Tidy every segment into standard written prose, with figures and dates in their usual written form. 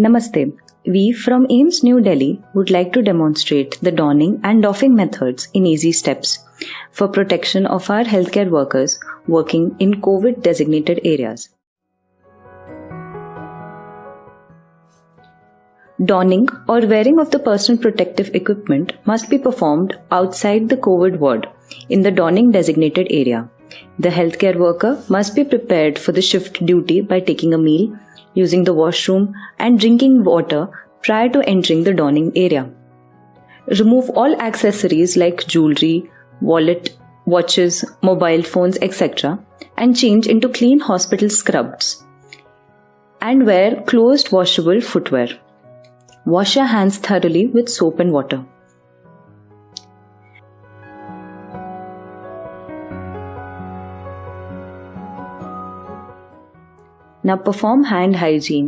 Namaste. We from AIIMS New Delhi would like to demonstrate the donning and doffing methods in easy steps for protection of our healthcare workers working in COVID designated areas. Donning or wearing of the personal protective equipment must be performed outside the COVID ward in the donning designated area. The healthcare worker must be prepared for the shift duty by taking a meal, using the washroom and drinking water prior to entering the donning area. Remove all accessories like jewelry, wallet, watches, mobile phones, etc. and change into clean hospital scrubs. And wear closed washable footwear. Wash your hands thoroughly with soap and water. Now perform hand hygiene.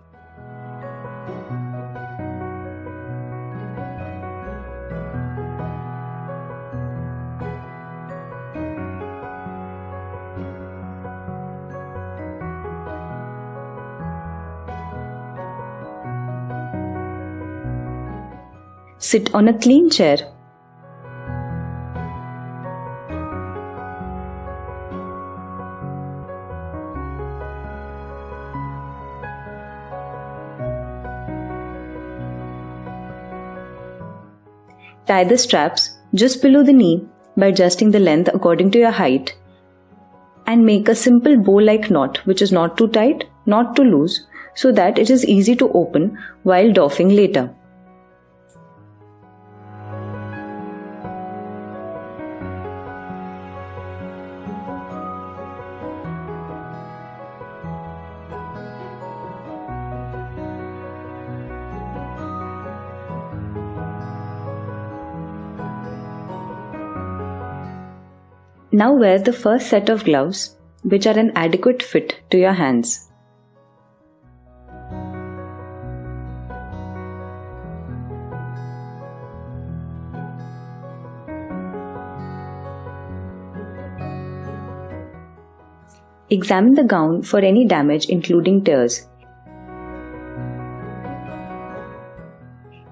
Sit on a clean chair. Tie the straps just below the knee by adjusting the length according to your height and make a simple bow-like knot which is not too tight, not too loose, so that it is easy to open while doffing later. Now wear the first set of gloves, which are an adequate fit to your hands. Examine the gown for any damage including tears.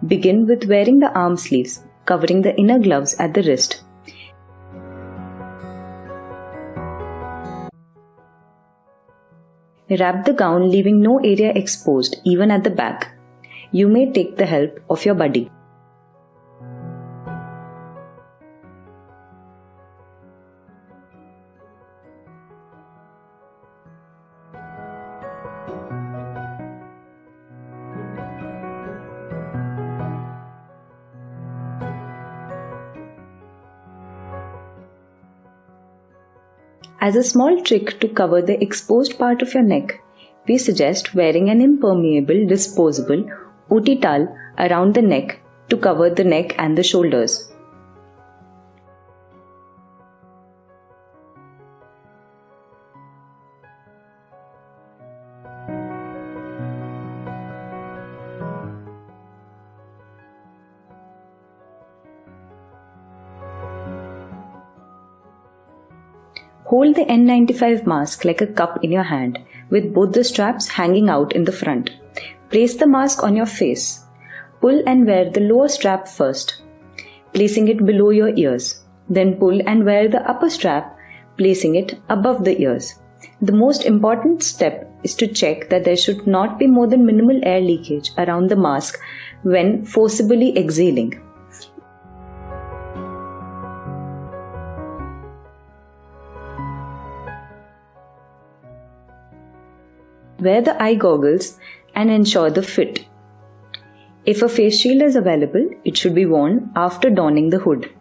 Begin with wearing the arm sleeves, covering the inner gloves at the wrist. Wrap the gown leaving no area exposed, even at the back. You may take the help of your buddy. As a small trick to cover the exposed part of your neck, we suggest wearing an impermeable, disposable OT towel around the neck to cover the neck and the shoulders. Hold the N95 mask like a cup in your hand, with both the straps hanging out in the front. Place the mask on your face. Pull and wear the lower strap first, placing it below your ears. Then pull and wear the upper strap, placing it above the ears. The most important step is to check that there should not be more than minimal air leakage around the mask when forcibly exhaling. Wear the eye goggles and ensure the fit. If a face shield is available, it should be worn after donning the hood.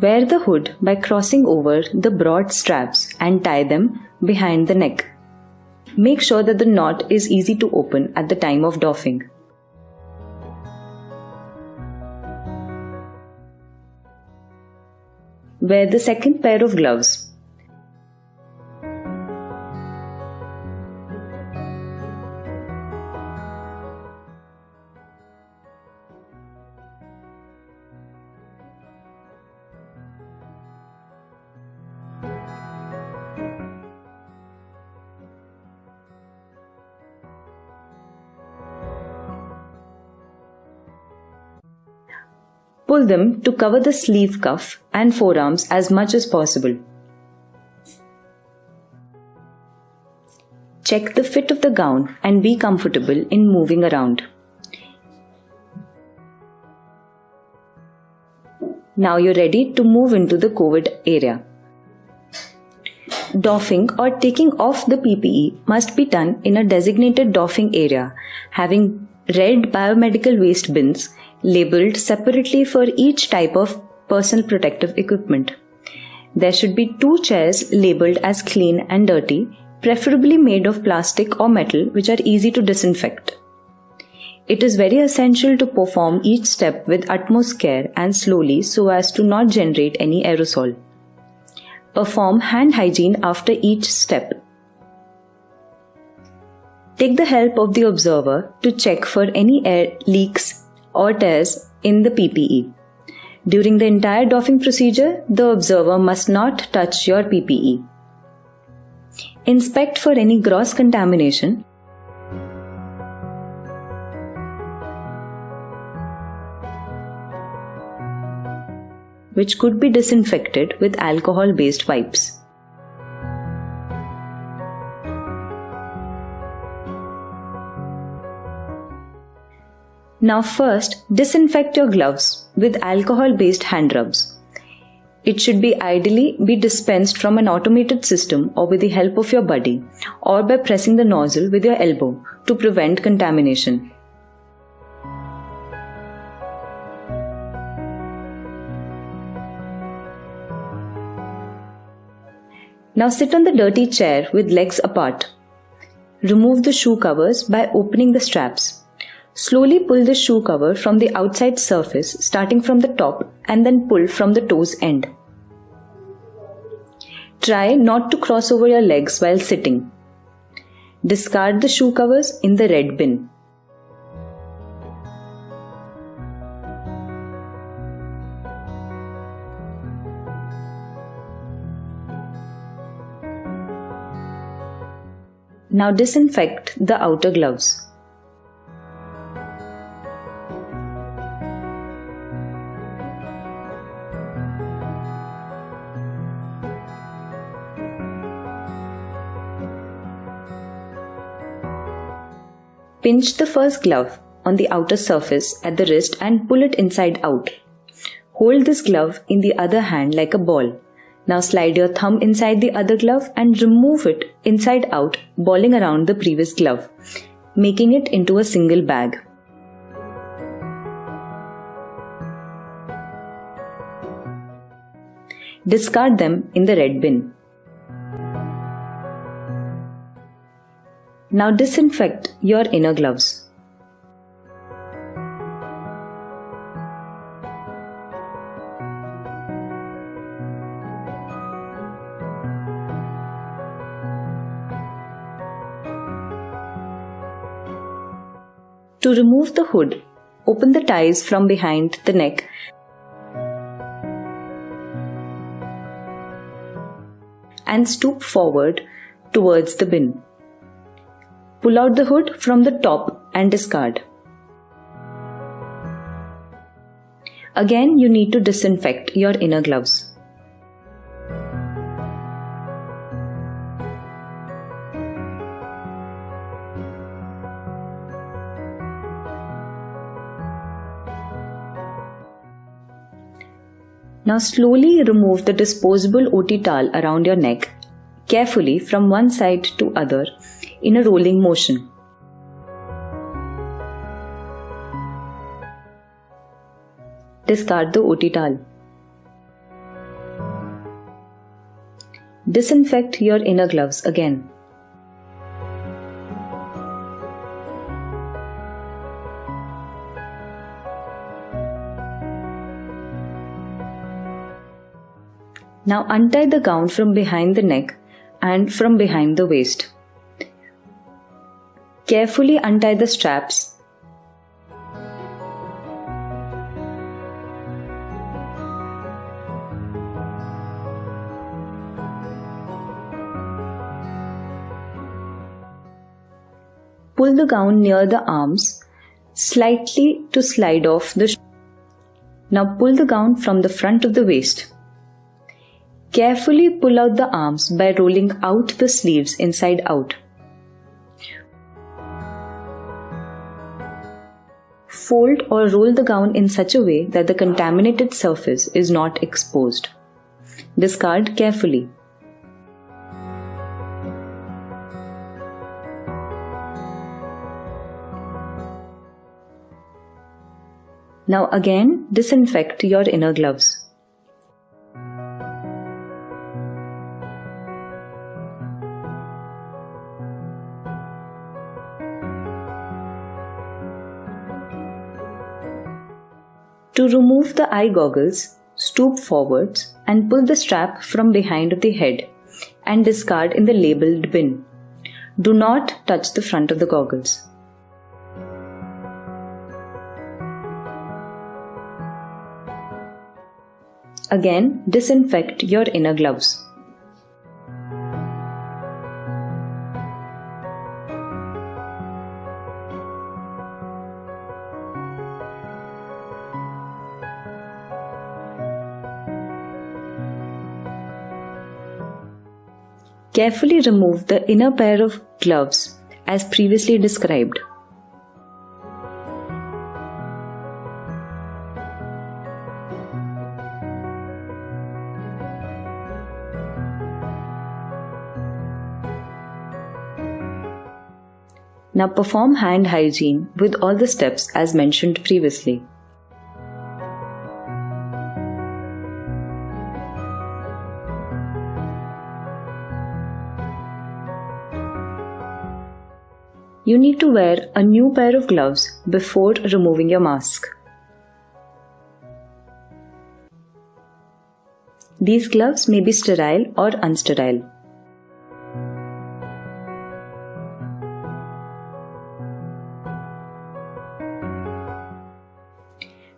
Wear the hood by crossing over the broad straps and tie them behind the neck. Make sure that the knot is easy to open at the time of doffing. Wear the second pair of gloves. pull them to cover the sleeve cuff and forearms as much as possible. Check the fit of the gown and be comfortable in moving around. Now you're ready to move into the COVID area. Doffing or taking off the PPE must be done in a designated doffing area, having red biomedical waste bins labeled separately for each type of personal protective equipment. There should be 2 chairs labeled as clean and dirty, preferably made of plastic or metal, which are easy to disinfect. It is very essential to perform each step with utmost care and slowly so as to not generate any aerosol. Perform hand hygiene after each step. Take the help of the observer to check for any air leaks or tears in the PPE. During the entire doffing procedure, the observer must not touch your PPE. Inspect for any gross contamination. Which could be disinfected with alcohol-based wipes. Now first, disinfect your gloves with alcohol-based hand rubs. It should ideally be dispensed from an automated system or with the help of your buddy, or by pressing the nozzle with your elbow to prevent contamination. Now sit on the dirty chair with legs apart. Remove the shoe covers by opening the straps. Slowly pull the shoe cover from the outside surface, starting from the top, and then pull from the toes end. Try not to cross over your legs while sitting. Discard the shoe covers in the red bin. Now disinfect the outer gloves. Pinch the first glove on the outer surface at the wrist and pull it inside out. Hold this glove in the other hand like a ball. Now slide your thumb inside the other glove and remove it inside out, balling around the previous glove, making it into a single bag. Discard them in the red bin. Now disinfect your inner gloves. To remove the hood, open the ties from behind the neck and stoop forward towards the bin. Pull out the hood from the top and discard. Again, you need to disinfect your inner gloves. Now slowly remove the disposable OT towel around your neck, carefully from one side to other in a rolling motion. Discard the OT towel. Disinfect your inner gloves again. Now untie the gown from behind the neck and from behind the waist. Carefully untie the straps. Pull the gown near the arms, slightly to slide off the Now pull the gown from the front of the waist. Carefully pull out the arms by rolling out the sleeves inside out. Fold or roll the gown in such a way that the contaminated surface is not exposed. Discard carefully. Now again, disinfect your inner gloves. To remove the eye goggles, stoop forwards and pull the strap from behind the head and discard in the labeled bin. Do not touch the front of the goggles. Again, disinfect your inner gloves. Carefully remove the inner pair of gloves as previously described. Now perform hand hygiene with all the steps as mentioned previously. You need to wear a new pair of gloves before removing your mask. These gloves may be sterile or unsterile.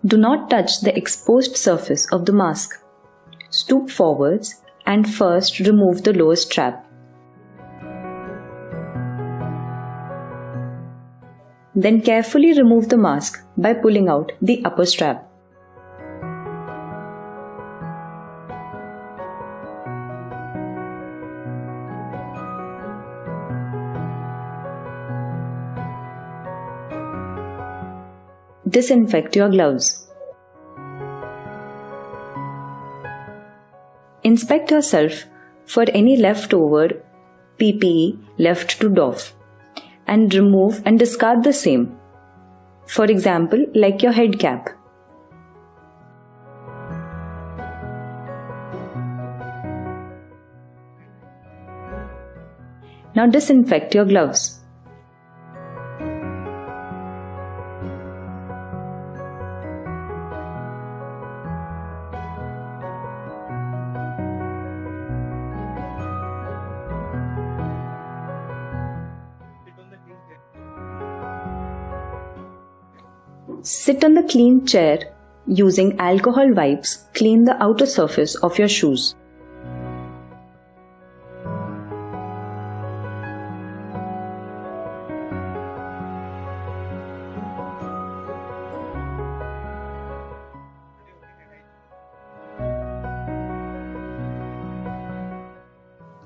Do not touch the exposed surface of the mask. Stoop forwards and first remove the lower strap. Then carefully remove the mask by pulling out the upper strap. Disinfect your gloves. Inspect yourself for any leftover PPE left to doff and remove and discard the same. For example, like your head cap. Now disinfect your gloves. Sit on the clean chair. Using alcohol wipes, clean the outer surface of your shoes.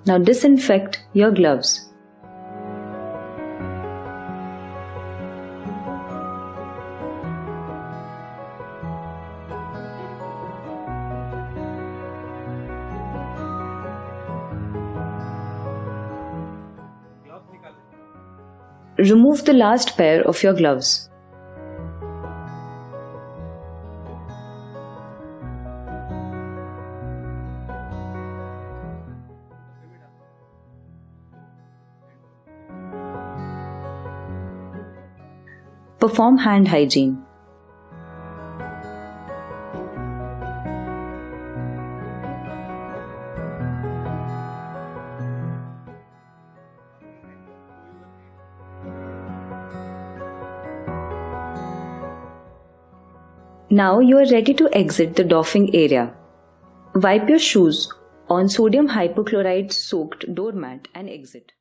Now disinfect your gloves. Remove the last pair of your gloves. Perform hand hygiene. Now you are ready to exit the doffing area. Wipe your shoes on sodium hypochlorite soaked doormat and exit.